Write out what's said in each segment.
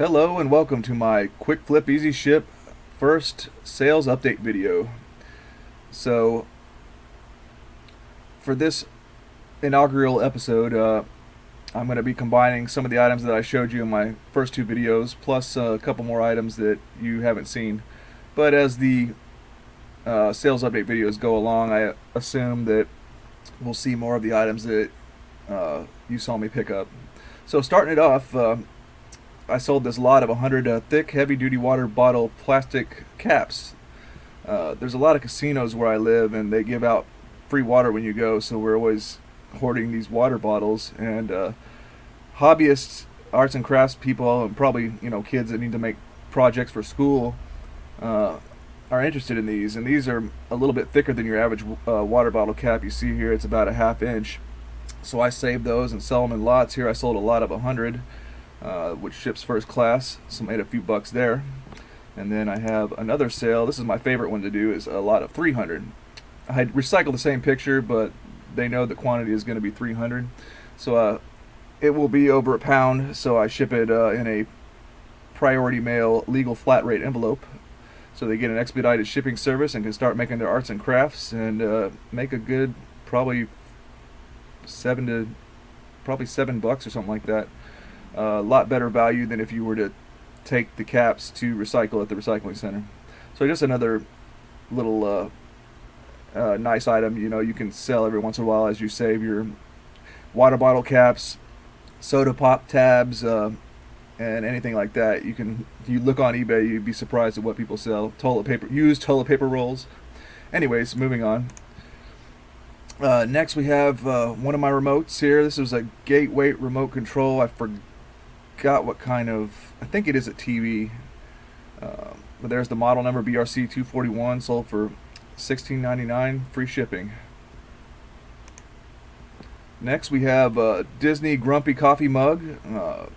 Hello and welcome to my Quick Flip Easy Ship first sales update video. So for this inaugural episode, I'm going to be combining some of the items that I showed you in my first two videos, plus a couple more items that you haven't seen. But as the sales update videos go along, I assume that we'll see more of the items that you saw me pick up. So starting it off, I sold this lot of 100 thick, heavy-duty water bottle plastic caps. There's a lot of casinos where I live, and they give out free water when you go, so we're always hoarding these water bottles. And hobbyists, arts and crafts people, and probably kids that need to make projects for school are interested in these. And these are a little bit thicker than your average water bottle cap. You see here, it's about a ½ inch. So I saved those and sell them in lots. Here I sold a lot of 100. Which ships first class, so made a few bucks there. And then I have another sale. This is my favorite one to do, is a lot of 300. I had recycled the same picture, but they know the quantity is going to be 300, so it will be over £1, so I ship it in a priority mail legal flat rate envelope, so they get an expedited shipping service and can start making their arts and crafts and make a good probably $7 or something like that. A lot better value than if you were to take the caps to recycle at the recycling center. So just another little nice item, you can sell every once in a while as you save your water bottle caps, soda pop tabs, and anything like that. If you look on eBay, you'd be surprised at what people sell. Used toilet paper rolls. Anyways, moving on. Next we have one of my remotes here. This is a Gateway remote control. I forgot what kind of, I think it is a TV, but there's the model number, BRC241, sold for $16.99, free shipping. Next we have a Disney Grumpy coffee mug. It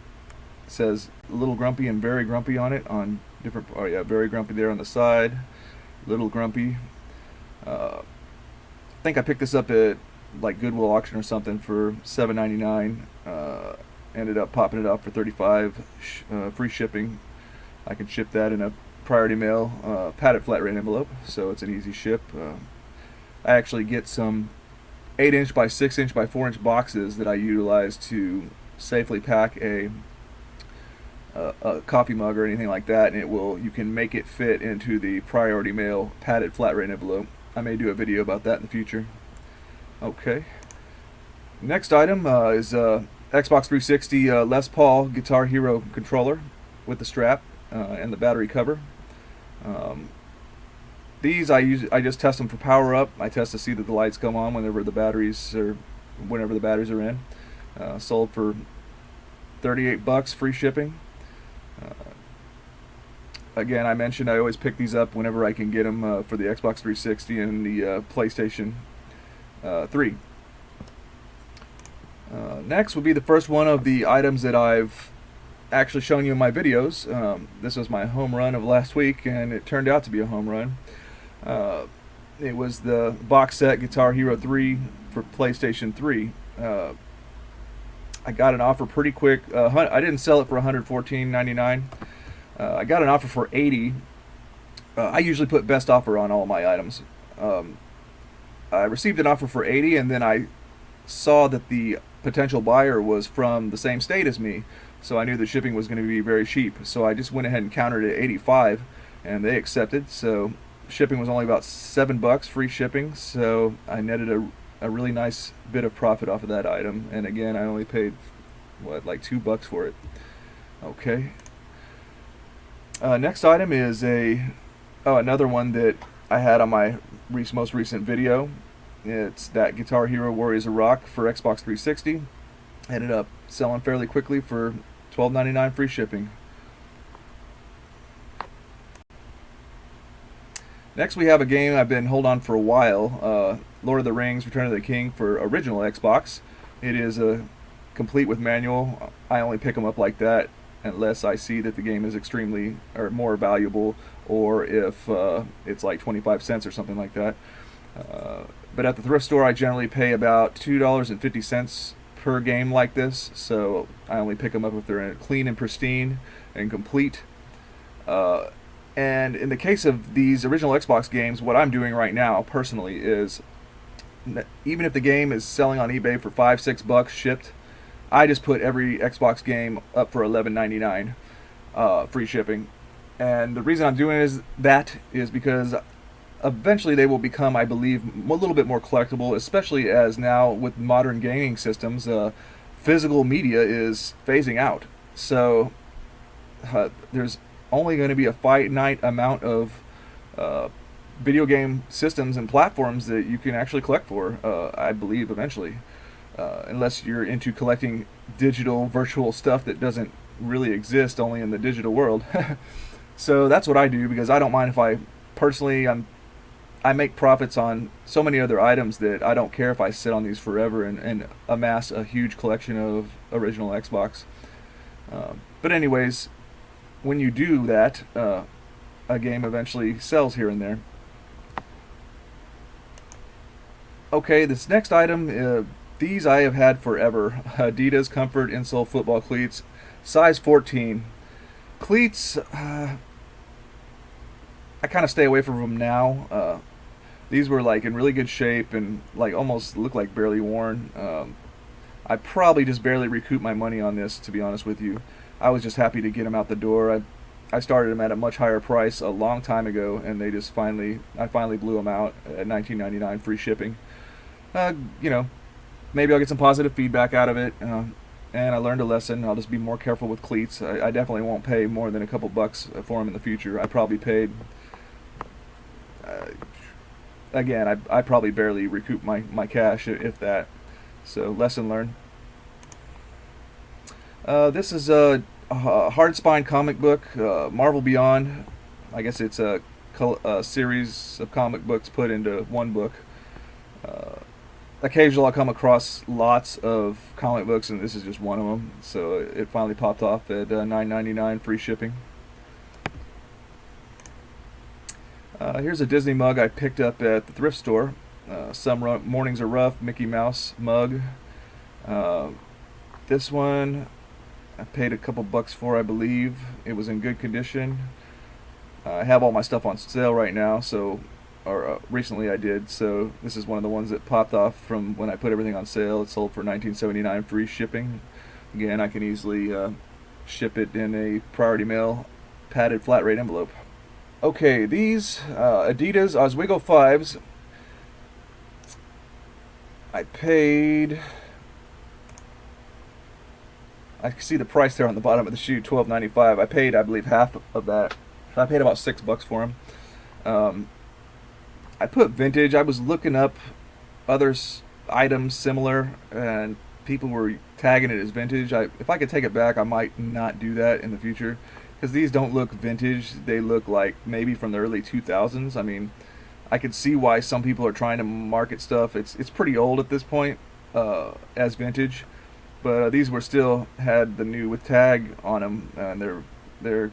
says Little Grumpy and Very Grumpy on it, on different, oh yeah, Very Grumpy there on the side, Little Grumpy. I think I picked this up at like Goodwill auction or something for $7.99. Ended up popping it up for $35, free shipping. I can ship that in a priority mail padded flat rate envelope, so it's an easy ship. I actually get some 8-inch by 6-inch by 4-inch boxes that I utilize to safely pack a coffee mug or anything like that, and you can make it fit into the priority mail padded flat rate envelope. I may do a video about that in the future. Okay. Next item is Xbox 360 Les Paul Guitar Hero controller with the strap and the battery cover. These I just test them for power up. I test to see that the lights come on whenever the batteries are in. Sold for $38, free shipping. Again, I mentioned I always pick these up whenever I can get them for the Xbox 360 and the PlayStation 3. Next would be the first one of the items that I've actually shown you in my videos. This was my home run of last week, and it turned out to be a home run. It was the box set Guitar Hero 3 for PlayStation 3. I got an offer pretty quick. I didn't sell it for $114.99. I got an offer for $80. I usually put best offer on all my items. I received an offer for $80, and then I saw that the potential buyer was from the same state as me, so I knew the shipping was going to be very cheap. So I just went ahead and countered it at $85, and they accepted. So shipping was only about $7, free shipping. So I netted a really nice bit of profit off of that item. And again, I only paid like $2 for it. Okay. Next item is another one that I had on my most recent video. It's that Guitar Hero Warriors of Rock for Xbox 360. Ended up selling fairly quickly for $12.99, free shipping. Next we have a game I've been holding on for a while, Lord of the Rings Return of the King for original Xbox. It is complete with manual. I only pick them up like that unless I see that the game is extremely or more valuable, or if it's like 25 cents or something like that. But at the thrift store, I generally pay about $2.50 per game like this, so I only pick them up if they're clean and pristine and complete. And in the case of these original Xbox games, what I'm doing right now personally is, even if the game is selling on eBay for $5-6 shipped, I just put every Xbox game up for $11.99 free shipping. And the reason I'm doing is because eventually they will become, I believe, a little bit more collectible, especially as now with modern gaming systems, physical media is phasing out. So there's only going to be a finite amount of video game systems and platforms that you can actually collect for, I believe, eventually. Unless you're into collecting digital virtual stuff that doesn't really exist, only in the digital world. So that's what I do, because I don't mind if I make profits on so many other items that I don't care if I sit on these forever and amass a huge collection of original Xbox. But anyways, when you do that, a game eventually sells here and there. Okay, this next item, these I have had forever. Adidas Comfort Insole Football Cleats, size 14. Cleats, I kind of stay away from them now. These were like in really good shape and like almost look like barely worn. I probably just barely recouped my money on this, to be honest with you. I was just happy to get them out the door. I started them at a much higher price a long time ago, and I finally blew them out at $19.99 free shipping. You know, maybe I'll get some positive feedback out of it, and I learned a lesson. I'll just be more careful with cleats. I definitely won't pay more than a couple bucks for them in the future. I probably paid, again, I probably barely recoup my cash, if that. So, lesson learned. This is a hard spine comic book, Marvel Beyond. I guess it's a series of comic books put into one book. Occasionally I'll come across lots of comic books, and this is just one of them. So it finally popped off at $9.99 free shipping. Here's a Disney mug I picked up at the thrift store. Some Mornings Are Rough Mickey Mouse mug. This one I paid a couple bucks for, I believe. It was in good condition. I have all my stuff on sale right now, or recently I did, so this is one of the ones that popped off from when I put everything on sale. It sold for $19.79 free shipping. Again, I can easily ship it in a priority mail padded flat rate envelope. Okay, these Adidas Oswego 5s, I paid, I can see the price there on the bottom of the shoe, $12.95. I paid, I believe, half of that. I paid about $6 for them. I put vintage. I was looking up other items similar, and people were tagging it as vintage. If I could take it back, I might not do that in the future, because these don't look vintage. They look like maybe from the early 2000s. I mean, I could see why some people are trying to market stuff. It's pretty old at this point as vintage, but these were still had the new with tag on them, and they're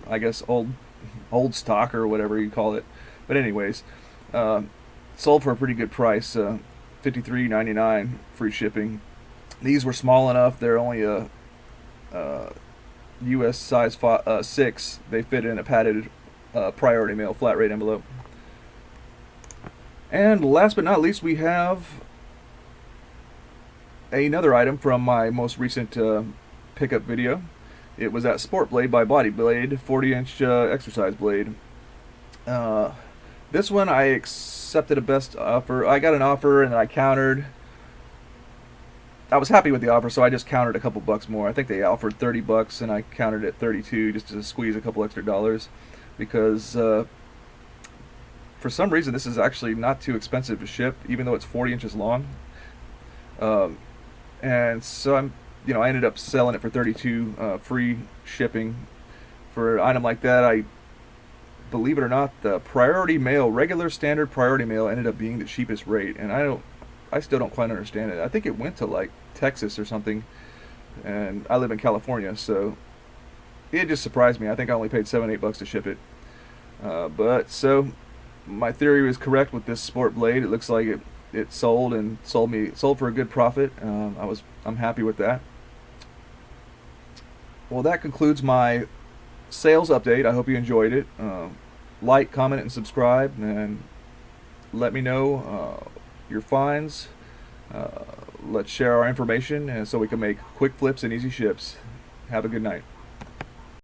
I guess old stock or whatever you call it. But anyways, sold for a pretty good price, $53.99 free shipping. These were small enough. They're only a U.S. size 6. They fit in a padded priority mail flat rate envelope. And last but not least, we have another item from my most recent pickup video. It was that Sport Blade by Body Blade, 40-inch exercise blade. This one I accepted a best offer. I got an offer and I countered. I was happy with the offer, so I just countered a couple bucks more. I think they offered $30 and I countered at $32 just to squeeze a couple extra dollars, because for some reason this is actually not too expensive to ship, even though it's 40 inches long. And so I ended up selling it for $32 free shipping. For an item like that, I believe it or not, the priority mail, regular standard priority mail, ended up being the cheapest rate, and I still don't quite understand it. I think it went to like Texas or something, and I live in California, so it just surprised me. I think I only paid $7-8 to ship it. But so my theory was correct with this Sport Blade. It looks like it sold and sold for a good profit. I'm happy with that. Well, that concludes my sales update. I hope you enjoyed it. Like, comment, and subscribe, and let me know your finds. Let's share our information, and so we can make quick flips and easy ships. Have a good night.